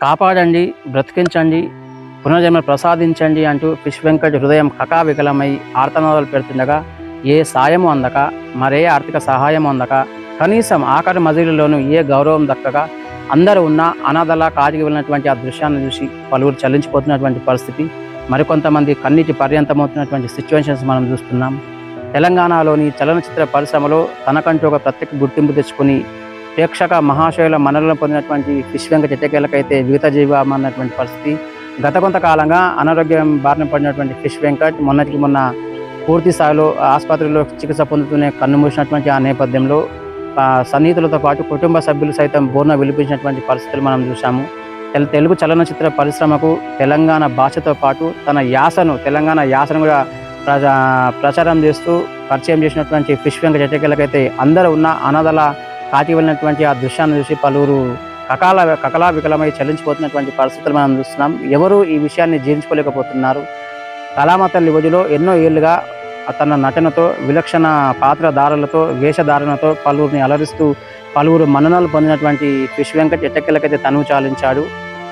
కాపాడండి, బ్రతికించండి, పునర్జన్మ ప్రసాదించండి అంటూ ఫిష్ వెంకట్ హృదయం కకావికలమై ఆర్తనాదాలు పెడుతుండగా ఏ సాయము అందక, మరే ఆర్థిక సహాయం అందక, కనీసం ఆఖరి మజిలీలోనూ ఏ గౌరవం దక్కగా అందరూ ఉన్న అనాథలా కాటికి వెళ్ళినటువంటి ఆ దృశ్యాన్ని చూసి పలువురు చలించిపోతున్నటువంటి పరిస్థితి, మరికొంతమంది కన్నీటి పర్యంతమవుతున్నటువంటి సిచ్యువేషన్స్ మనం చూస్తున్నాం. తెలంగాణలోని చలనచిత్ర పరిశ్రమలో తనకంటూ ఒక ప్రత్యేక గుర్తింపు తెచ్చుకుని ప్రేక్షక మహాశయుల మన్ననలు పొందినటువంటి ఫిష్ వెంకట్ ఎట్టకేలకైతే విగత జీవం అన్నటువంటి పరిస్థితి. గత కొంతకాలంగా అనారోగ్యం బారిన పడినటువంటి ఫిష్ వెంకట్ మొన్నటికి మొన్న పూర్తి స్థాయిలో ఆసుపత్రిలో చికిత్స పొందుతూనే కన్నుమూసినటువంటి ఆ నేపథ్యంలో సన్నిహితులతో పాటు కుటుంబ సభ్యులు సైతం బోర్న విలిపించినటువంటి పరిస్థితులు మనం చూసాము. తెలుగు చలనచిత్ర పరిశ్రమకు తెలంగాణ భాషతో పాటు తన యాసను, తెలంగాణ యాసను కూడా ప్రచారం చేస్తూ పరిచయం చేసినటువంటి ఫిష్ వెంకట్ ఎట్టకేలకైతే అందరూ ఉన్న అనాథల కాటి వెళ్ళినటువంటి ఆ దృశ్యాన్ని చూసి పలువురు కకలా వికలమై చలించిపోతున్నటువంటి పరిస్థితులు మనం చూస్తున్నాం. ఎవరు ఈ విషయాన్ని జీర్ణించుకోలేకపోతున్నారు. కళామ తల్లి వదిలో ఎన్నో ఏళ్లుగా తన నటనతో, విలక్షణ పాత్రధారులతో, వేషధారణతో పలువురిని అలరిస్తూ పలువురు మన్ననలు పొందినటువంటి ఫిష్ వెంకట్ ఎట్టకేలకైతే తనువు చాలించాడు.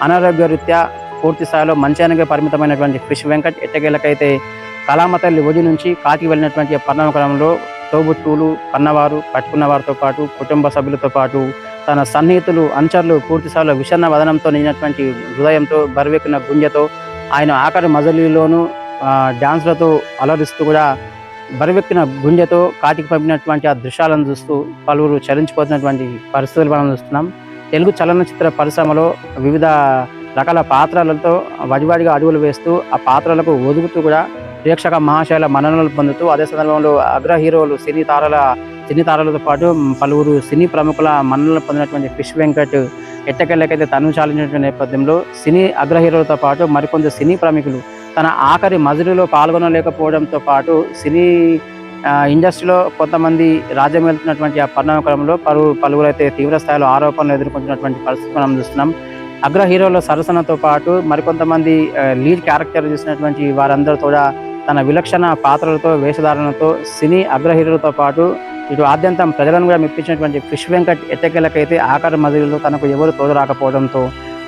అనారోగ్య రీత్యా పూర్తి స్థాయిలో మంచానికే పరిమితమైనటువంటి ఫిష్ వెంకట్ ఎట్టకేలకైతే కళామ తల్లి వది నుంచి కాటికి వెళ్ళినటువంటి పరిణామక్రమంలో తోబుట్టువులు, కన్నవారు, పట్టుకున్న వారితో పాటు కుటుంబ సభ్యులతో పాటు తన సన్నిహితులు, అనుచరులు పూర్తి స్థాయిలో విషన్న వదనంతో నిండినటువంటి హృదయంతో, బరువెక్కిన గుంజెతో ఆయన ఆఖరి మజిలీలోనూ డాన్స్లతో అలరిస్తూ కూడా బరువెక్కిన గుంజెతో కాటికి పంపినటువంటి ఆ దృశ్యాలను చూస్తూ పలువురు చలించిపోతున్నటువంటి పరిస్థితులు మనం చూస్తున్నాం. తెలుగు చలనచిత్ర పరిశ్రమలో వివిధ రకాల పాత్రలతో వడివాడిగా అడుగులు వేస్తూ ఆ పాత్రలకు ఒదుగుతూ కూడా ప్రేక్షక మహాశయుల మన్ననలు పొందుతూ అదే సందర్భంలో అగ్ర హీరోలు, సినీ తారలతో పాటు పలువురు సినీ ప్రముఖుల మన్ననలు పొందినటువంటి ఫిష్ వెంకట్ ఎట్టకెళ్ళకైతే తను చాలించినటువంటి నేపథ్యంలో సినీ అగ్ర హీరోలతో పాటు మరికొంత సినీ ప్రముఖులు తన ఆఖరి మజిలీలో పాల్గొనలేకపోవడంతో పాటు సినీ ఇండస్ట్రీలో కొంతమంది రాజ్యం వెళ్తున్నటువంటి ఆ పరిణామక్రమంలో పలువురు అయితే తీవ్ర స్థాయిలో ఆరోపణలు ఎదుర్కొంటున్నటువంటి పరిస్థితి మనం చూస్తున్నాం. అగ్ర హీరోల సరసనతో పాటు మరికొంతమంది లీడ్ క్యారెక్టర్ చేసినటువంటి వారందరూ కూడా తన విలక్షణ పాత్రలతో, వేషధారణతో సినీ అగ్ర హీరోలతో పాటు ఇటు ఆద్యంతం ప్రజలను కూడా మెప్పించినటువంటి ఫిష్ వెంకట్ ఎట్టకేలకైతే ఆఖరి మజిలీలో తనకు ఎవరు తోడు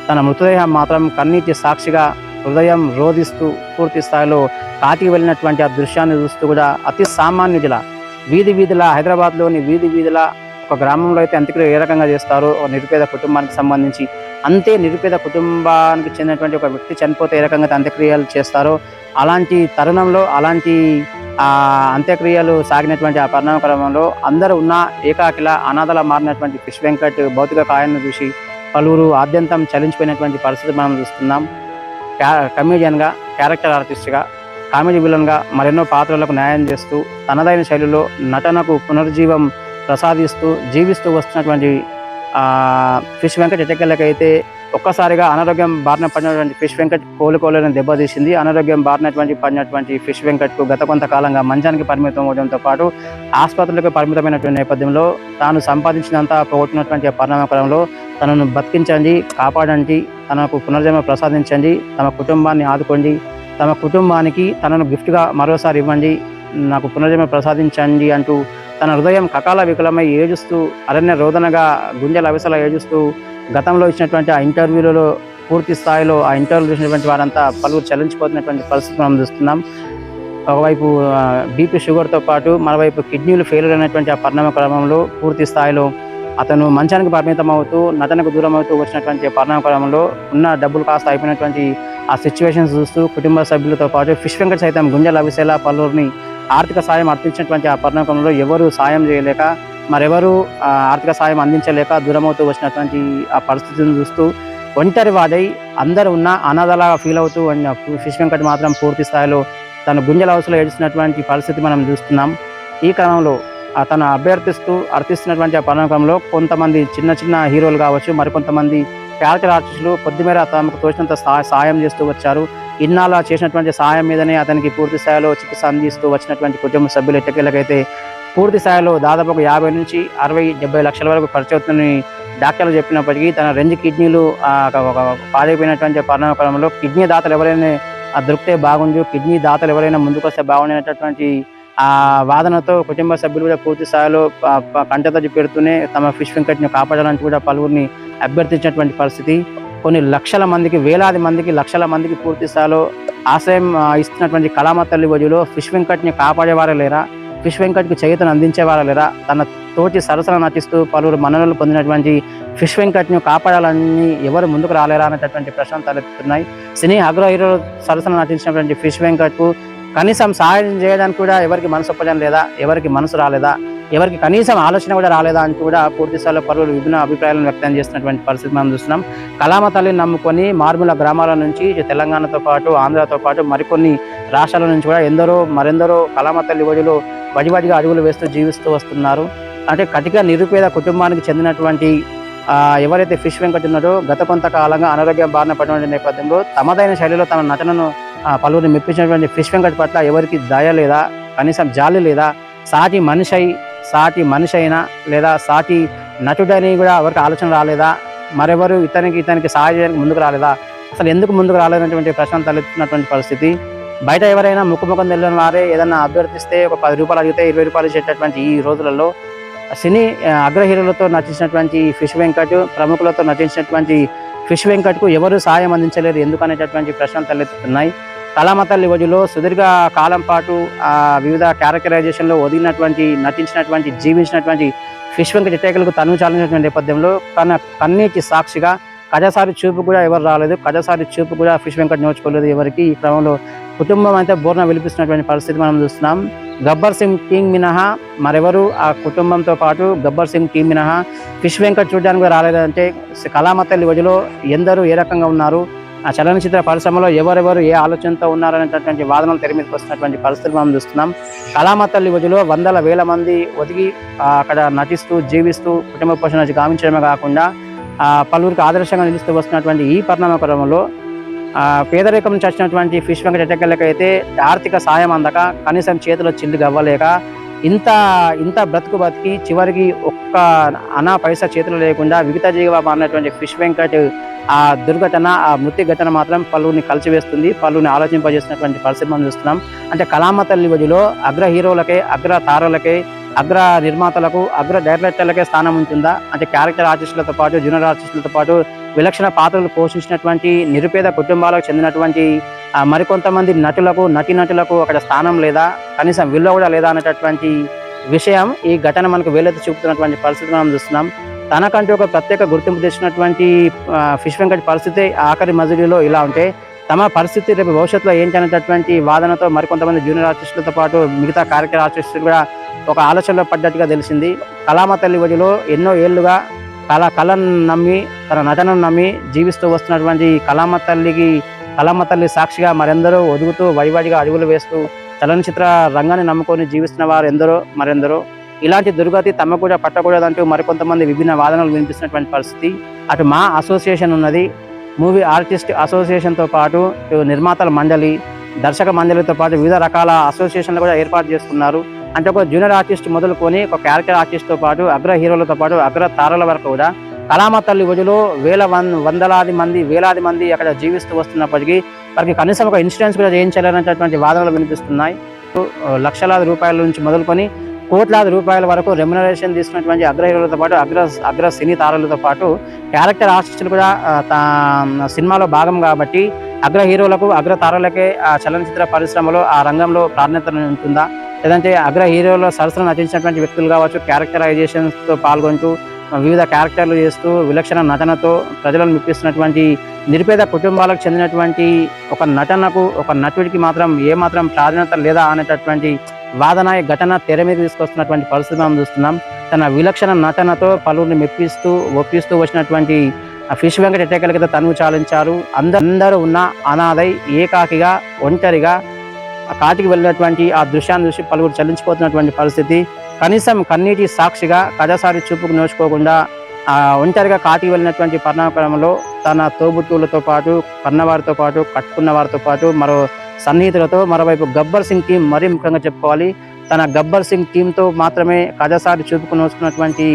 తన మృతదేహం మాత్రం కన్నీటి సాక్షిగా హృదయం రోధిస్తూ పూర్తి స్థాయిలో కాటికి వెళ్ళినటువంటి ఆ దృశ్యాన్ని చూస్తూ కూడా అతి సామాన్యుడిలా వీధిలా హైదరాబాద్లోని వీధిలా ఒక గ్రామంలో అయితే అంత్యక్రియ ఏ రకంగా చేస్తారో నిరుపేద కుటుంబానికి సంబంధించి అంతే నిరుపేద కుటుంబానికి చెందినటువంటి ఒక వ్యక్తి చనిపోతే ఏ రకంగా అంత్యక్రియలు చేస్తారో అలాంటి తరుణంలో అలాంటి అంత్యక్రియలు సాగినటువంటి ఆ పరిణామక్రమంలో అందరూ ఉన్న ఏకాకిలా అనాథలా మారినటువంటి ఫిష్ వెంకట్ భౌతిక కాయాన్ని చూసి పలువురు ఆద్యంతం చలించిపోయినటువంటి పరిస్థితి మనం చూస్తున్నాం. కమేడియన్గా, క్యారెక్టర్ ఆర్టిస్ట్గా, కామెడీ విలన్గా మరెన్నో పాత్రలకు న్యాయం చేస్తూ తనదైన శైలిలో నటనకు పునర్జీవం ప్రసాదిస్తూ జీవిస్తూ వస్తున్నటువంటి ఫిష్ వెంకట్ ఎట్టకేలకైతే ఒక్కసారిగా అనారోగ్యం బారిన పడినటువంటి ఫిష్ వెంకట్ కోలుకోలేని దెబ్బతీసింది. అనారోగ్యం పడినటువంటి ఫిష్ వెంకట్కు గత కొంతకాలంగా మంచానికి పరిమితం అవడంతో పాటు ఆసుపత్రులకు పరిమితమైనటువంటి నేపథ్యంలో తాను సంపాదించినంత పోగొట్టినటువంటి పరిణామక్రమంలో తనను బతికించండి, కాపాడండి, తనకు పునర్జన్మ ప్రసాదించండి, తమ కుటుంబాన్ని ఆదుకోండి, తమ కుటుంబానికి తనను గిఫ్ట్గా మరోసారి ఇవ్వండి, నాకు పునర్జన్మ ప్రసాదించండి అంటూ తన హృదయం కకాల వికలమై ఏడుస్తూ అరణ్య రోదనగా గుండెల అవిసలా ఏడుస్తూ గతంలో ఇచ్చినటువంటి ఆ ఇంటర్వ్యూలలో పూర్తి స్థాయిలో ఆ ఇంటర్వ్యూ చూసినటువంటి వారంతా పలువురు చలించిపోతున్నటువంటి పరిస్థితి మనం చూస్తున్నాం. ఒకవైపు బీపీ షుగర్తో పాటు మరోవైపు కిడ్నీలు ఫెయిల్యూర్ అయినటువంటి ఆ పరిణామ క్రమంలో పూర్తి స్థాయిలో అతను మంచానికి పరిమితం అవుతూ నటనకు దూరం అవుతూ వచ్చినటువంటి పరిణామ క్రమంలో ఉన్న డబ్బులు కాస్త అయిపోయినటువంటి ఆ సిచ్యువేషన్స్ చూస్తూ కుటుంబ సభ్యులతో పాటు ఫిష్ వెంకట్ సైతం గుండెల అవిసేలా పలువురిని ఆర్థిక సాయం అర్పించినటువంటి ఆ పరిణామంలో ఎవరు సాయం చేయలేక మరెవరు ఆర్థిక సాయం అందించలేక దూరమవుతూ వచ్చినటువంటి ఆ పరిస్థితిని చూస్తూ ఒంటరి వాడై అందరూ ఉన్న అనాథలాగా ఫీల్ అవుతూ ఫిష్ వెంకట్ మాత్రం పూర్తి స్థాయిలో తన గుండెల అవసరం ఏడుస్తున్నటువంటి పరిస్థితి మనం చూస్తున్నాం. ఈ క్రమంలో తను అర్థిస్తున్నటువంటి ఆ పరిణామంలో కొంతమంది చిన్న హీరోలు కావచ్చు, మరికొంతమంది క్యారెక్టర్ ఆర్టిస్టులు కొద్దిమేర తమకు తోచినంత సాయం చేస్తూ వచ్చారు. ఇన్నాళ్ళ చేసినటువంటి సాయం మీదనే అతనికి పూర్తి స్థాయిలో చికిత్స అందిస్తూ వచ్చినటువంటి కుటుంబ సభ్యులు ఎట్టకేలకైతే పూర్తి స్థాయిలో దాదాపు 50 నుంచి 60-70 లక్షల వరకు ఖర్చు అవుతుందని డాక్టర్లు చెప్పినప్పటికీ తన 2 కిడ్నీలు పాడైపోయినటువంటి పరిణామక్రమంలో కిడ్నీ దాతలు ఎవరైనా దొరికితే బాగుండు, కిడ్నీ దాతలు ఎవరైనా ముందుకొస్తే బాగుండేటటువంటి వాదనతో కుటుంబ సభ్యులు కూడా పూర్తి స్థాయిలో కంటతడి పెడుతూనే తమ ఫిష్ వెంకట్ని కాపాడాలని కూడా పలువురిని అభ్యర్థించినటువంటి పరిస్థితి. కొన్ని లక్షల మందికి, వేలాది మందికి, లక్షల మందికి పూర్తి స్థాయిలో ఆశ్రయం ఇస్తున్నటువంటి కళామ తల్లి వజులో ఫిష్ వెంకట్ని కాపాడేవారే లేరా? ఫిష్ వెంకట్కి చేయుతను అందించేవారా లేరా? తన తోటి సరసన నటిస్తూ పలువురు మన్ననలు పొందినటువంటి ఫిష్ వెంకట్ని కాపాడాలని ఎవరు ముందుకు రాలేరా అనేటటువంటి ప్రశ్నలు తలెత్తుతున్నాయి. సినీ అగ్ర హీరో సరసన నటించినటువంటి ఫిష్ వెంకట్కు కనీసం సహాయం చేయడానికి కూడా ఎవరికి మనసు ఒప్పడం లేదా? ఎవరికి మనసు రాలేదా? ఎవరికి కనీసం ఆలోచన కూడా రాలేదా అంటూ కూడా పూర్తి స్థాయిలో పలువురు విభిన్న అభిప్రాయాలను వ్యక్తం చేస్తున్నటువంటి పరిస్థితి మనం చూస్తున్నాం. కళామ తల్లిని నమ్ముకొని మారుమూల గ్రామాల నుంచి తెలంగాణతో పాటు, ఆంధ్రతో పాటు మరికొన్ని రాష్ట్రాల నుంచి కూడా మరెందరో కళామ తల్లి వడిలో వడివడిగా అడుగులు వేస్తూ జీవిస్తూ వస్తున్నారు. అంటే కటిక నిరుపేద కుటుంబానికి చెందినటువంటి ఎవరైతే ఫిష్ వెంకట్ ఉన్నాడో గత కొంతకాలంగా అనారోగ్యం బారిన పడిన నేపథ్యంలో తమదైన శైలిలో తన నటనను పలువురిని మెప్పించినటువంటి ఫిష్ వెంకట్ పట్ల ఎవరికి దయ లేదా? కనీసం జాలి లేదా? సాటి మనిషి అయినా లేదా సాటి నటుడని కూడా ఎవరికి ఆలోచన రాలేదా? మరెవరు ఇతనికి సహాయం చేయడానికి ముందుకు రాలేదా? అసలు ఎందుకు ముందుకు రాలేదనేటువంటి ప్రశ్న తలెత్తున్నటువంటి పరిస్థితి. బయట ఎవరైనా ముఖం తెలియని వారే ఏదన్నా అభ్యర్థిస్తే ఒక 10 రూపాయలు అడిగితే 20 రూపాయలు ఇచ్చేటటువంటి ఈ రోజులలో సినీ అగ్ర హీరోలతో నటించినటువంటి ఫిష్ వెంకట్, ప్రముఖులతో నటించినటువంటి ఫిష్ వెంకట్కు ఎవరు సాయం అందించలేరు ఎందుకు అనేటటువంటి ప్రశ్నలు తలెత్తుతున్నాయి. కళామ తల్లి వజులో సుదీర్ఘ కాలం పాటు వివిధ క్యారెక్టరైజేషన్లో నటించినటువంటి జీవించినటువంటి ఫిష్ వెంకట్ ఇటేకలకు తను చాలించినటువంటి నేపథ్యంలో తన కన్నీటి సాక్షిగా కజసారి చూపు కూడా ఎవరు రాలేదు. కజసారి చూపు కూడా ఫిష్ వెంకట్ నోచుకోలేదు ఎవరికి. ఈ క్రమంలో కుటుంబం అయితే బోర్న విలిపిస్తున్నటువంటి పరిస్థితి మనం చూస్తున్నాం. గబ్బర్ సింగ్ టీం మినహా మరెవరు ఆ కుటుంబంతో పాటు గబ్బర్ సింగ్ టీం మినహా ఫిష్ వెంకట్ చూడడానికి రాలేదంటే కళామ తల్లి వజులో ఎందరూ ఏ రకంగా ఉన్నారు, ఆ చలనచిత్ర పరిశ్రమలో ఎవరెవరు ఏ ఆలోచనతో ఉన్నారనేటటువంటి వాదనలు తెర మీదకి వస్తున్నటువంటి పరిస్థితులు మనం చూస్తున్నాం. కళామ తల్లి వజులో వందల వేల మంది ఒదిగి అక్కడ నటిస్తూ జీవిస్తూ కుటుంబ పోషణ గావించడమే కాకుండా పలువురికి ఆదర్శంగా నిలుస్తూ వస్తున్నటువంటి ఈ పరిణామ క్రమంలో పేదరికం నుంచి వచ్చినటువంటి ఫిష్ వెంకట్ ఎట్టకెళ్ళకైతే ఆర్థిక సాయం అందక కనీసం చేతిలో చిల్లు గవ్వలేక ఇంత బతికి చివరికి ఒక్క అనా పైసా చేతులు లేకుండా విగతజీవిగా మారినటువంటి ఫిష్ వెంకట్ ఆ దుర్ఘటన, ఆ మృతి ఘటన మాత్రం పలువురిని కలిసివేస్తుంది, పలువురిని ఆలోచింపజేసినటువంటి పరిస్థితి మనం చూస్తున్నాం. అంటే కళామ తల్లి వజులో అగ్ర హీరోలకే, అగ్ర తారలకే, అగ్ర నిర్మాతలకు, అగ్ర డైరెక్టర్లకే స్థానం ఉంటుందా? అంటే క్యారెక్టర్ ఆర్టిస్టులతో పాటు, జూనియర్ ఆర్టిస్టులతో పాటు విలక్షణ పాత్రలు పోషించినటువంటి నిరుపేద కుటుంబాలకు చెందినటువంటి మరికొంతమంది నటులకు అక్కడ స్థానం లేదా? కనీసం విలువ కూడా లేదా అనేటటువంటి విషయం ఈ ఘటన మనకు వేలెత్తి చూపుతున్నటువంటి పరిస్థితి మనం చూస్తున్నాం. తనకంటూ ఒక ప్రత్యేక గుర్తింపు తెచ్చినటువంటి ఫిష్ వెంకట్ పరిస్థితి ఆఖరి మజిలీలో ఇలా ఉంటే తమ పరిస్థితి రేపు భవిష్యత్తులో ఏంటి అనేటటువంటి వాదనతో మరికొంతమంది జూనియర్ ఆర్టిస్టులతో పాటు మిగతా క్యారెక్టర్ ఆర్టిస్టులు కూడా ఒక ఆలోచనలో పడ్డట్టుగా తెలిసింది. కళామ తల్లి వజులో ఎన్నో ఏళ్లుగా కళను నమ్మి, తన నటనను నమ్మి జీవిస్తూ వస్తున్నటువంటి కళామ తల్లి సాక్షిగా మరెందరో ఒదుగుతూ వడివడిగా అడుగులు వేస్తూ చలనచిత్ర రంగాన్ని నమ్ముకొని జీవిస్తున్న వారు మరెందరో ఇలాంటి దుర్గతి తమకు కూడా పట్టకూడదంటూ మరికొంతమంది విభిన్న వాదనలు వినిపిస్తున్నటువంటి పరిస్థితి. అటు మా అసోసియేషన్ ఉన్నది, మూవీ ఆర్టిస్ట్ అసోసియేషన్తో పాటు నిర్మాతల మండలి, దర్శక మండలితో పాటు వివిధ రకాల అసోసియేషన్లు కూడా ఏర్పాటు చేసుకున్నారు. అంటే ఒక జూనియర్ ఆర్టిస్ట్ మొదలుకొని ఒక క్యారెక్టర్ ఆర్టిస్ట్తో పాటు అగ్ర హీరోలతో పాటు అగ్ర తారల వరకు కూడా కళామ తల్లి వజులో వేలాది మంది అక్కడ జీవిస్తూ వస్తున్నప్పటికీ వారికి కనీసం ఒక ఇన్సూరెన్స్ కూడా చేయించాలనేటటువంటి వాదనలు వినిపిస్తున్నాయి. లక్షలాది రూపాయల నుంచి మొదలుకొని కోట్లాది రూపాయల వరకు రెమ్యునరేషన్ తీసుకున్నటువంటి అగ్ర హీరోలతో పాటు అగ్ర సినీ తారలతో పాటు క్యారెక్టర్ ఆర్టిస్టులు కూడా సినిమాలో భాగం కాబట్టి అగ్ర హీరోలకు, అగ్ర తారలకే ఆ చలనచిత్ర పరిశ్రమలో ఆ రంగంలో ప్రాధాన్యత ఉంటుందా? లేదంటే అగ్ర హీరోలో సరసన నటించినటువంటి వ్యక్తులు కావచ్చు, క్యారెక్టరైజేషన్స్తో పాల్గొంటూ వివిధ క్యారెక్టర్లు చేస్తూ విలక్షణ నటనతో ప్రజలను మెప్పిస్తున్నటువంటి నిరుపేద కుటుంబాలకు చెందినటువంటి ఒక నటనకు, ఒక నటుడికి మాత్రం ఏమాత్రం ప్రాధాన్యత లేదా అనేటటువంటి వాదన ఘటన తెర మీద తీసుకొస్తున్నటువంటి పరిస్థితి మనం చూస్తున్నాం. తన విలక్షణ నటనతో పలువురిని ఒప్పిస్తూ వచ్చినటువంటి ఫిష్ వెంకట్ ఎట్టకేలకైతే తనువు చాలించారు. అందరూ ఉన్న అనాథై ఏకాకిగా ఒంటరిగా కాటికి వెళ్ళినటువంటి ఆ దృశ్యాన్ని చూసి పలువురు చలించిపోతున్నటువంటి పరిస్థితి. కనీసం కన్నీటి సాక్షిగా కజసారి చూపుకు నోచుకోకుండా ఒంటరిగా కాటికి వెళ్ళినటువంటి పరిణామక్రమంలో తన తోబుట్టువులతో పాటు, కన్నవారితో పాటు, కట్టుకున్న వారితో పాటు, మరో సన్నిహితులతో, మరోవైపు గబ్బర్ సింగ్ టీం మరీ ముఖ్యంగా చెప్పుకోవాలి. తన గబ్బర్ సింగ్ టీంతో మాత్రమే కజసారి చూపుకు నోచుకున్నటువంటి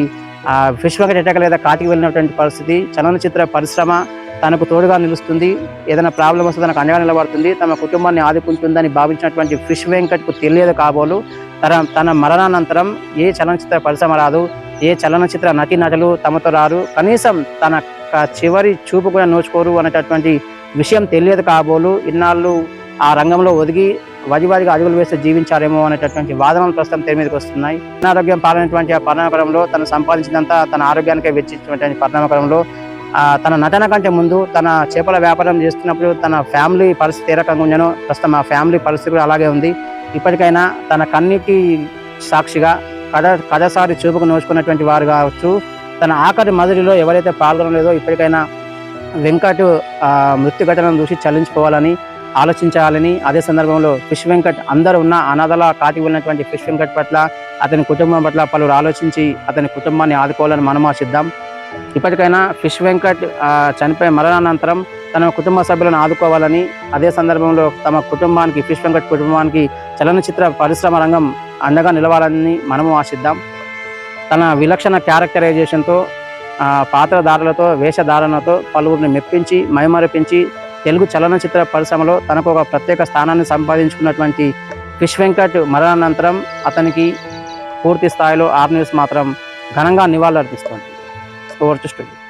ఫిష్ వెంకట్ ఎట్టకేలకైతే కాటికి వెళ్ళినటువంటి పరిస్థితి. చలనచిత్ర పరిశ్రమ తనకు తోడుగా నిలుస్తుంది, ఏదైనా ప్రాబ్లం వస్తే తనకు అండగా నిలబడుతుంది, తమ కుటుంబాన్ని ఆదుకుంటుందని భావించినటువంటి ఫిష్ వెంకట్కు తెలియదు కాబోలు తన మరణానంతరం ఏ చలనచిత్ర పరిశ్రమ రాదు, ఏ చలనచిత్ర నటీనటులు తమతో రారు, కనీసం తన చివరి చూపు కూడా నోచుకోరు అనేటటువంటి విషయం తెలియదు కాబోలు ఇన్నాళ్ళు ఆ రంగంలో ఒదిగి వడివాడిగా అడుగులు వేస్తే జీవించారేమో అనేటటువంటి వాదనలు ప్రస్తుతం తెర మీదకి వస్తున్నాయి. అనారోగ్యం పాలైనటువంటి ఆ పరిణామక్రమంలో తను సంపాదించినంతా తన ఆరోగ్యానికే వెచ్చించినటువంటి పరిణామక్రమంలో తన నటన కంటే ముందు తన చేపల వ్యాపారం చేస్తున్నప్పుడు తన ఫ్యామిలీ పరిస్థితి ఏ రకంగా ఉందనో ప్రస్తుతం ఆ ఫ్యామిలీ పరిస్థితి కూడా అలాగే ఉంది. ఇప్పటికైనా తన కన్నికి సాక్షిగా కథసారి చూపుకు నోచుకున్నటువంటి వారు కావచ్చు, తన ఆఖరి మదిరిలో ఎవరైతే పాల్గొనలేదో ఇప్పటికైనా వెంకట్ మృత్యు ఘటనను చూసి చలించిపోవాలని ఆలోచించాలని, అదే సందర్భంలో ఫిష్ వెంకట్ అందరూ ఉన్న అనాథల కాటికి వెళ్ళినటువంటి ఫిష్ వెంకట్ పట్ల అతని కుటుంబం పట్ల పలువురు ఆలోచించి అతని కుటుంబాన్ని ఆదుకోవాలని మనం ఆశిద్దాం. ఇప్పటికైనా ఫిష్ వెంకట్ చనిపోయే మరణానంతరం తన కుటుంబ సభ్యులను ఆదుకోవాలని, అదే సందర్భంలో తమ కుటుంబానికి ఫిష్ వెంకట్ కుటుంబానికి చలనచిత్ర పరిశ్రమ రంగం అండగా నిలవాలని మనము ఆశిద్దాం. తన విలక్షణ క్యారెక్టరైజేషన్తో పాత్రధారులతో వేషధారణతో పలువురిని మెప్పించి మైమరిపించి తెలుగు చలనచిత్ర పరిశ్రమలో తనకు ఒక ప్రత్యేక స్థానాన్ని సంపాదించుకున్నటువంటి ఫిష్ వెంకట్ మరణానంతరం అతనికి పూర్తి స్థాయిలో ఆర్ న్యూస్ మాత్రం ఘనంగా నివాళులర్పిస్తుంది. Over to studio.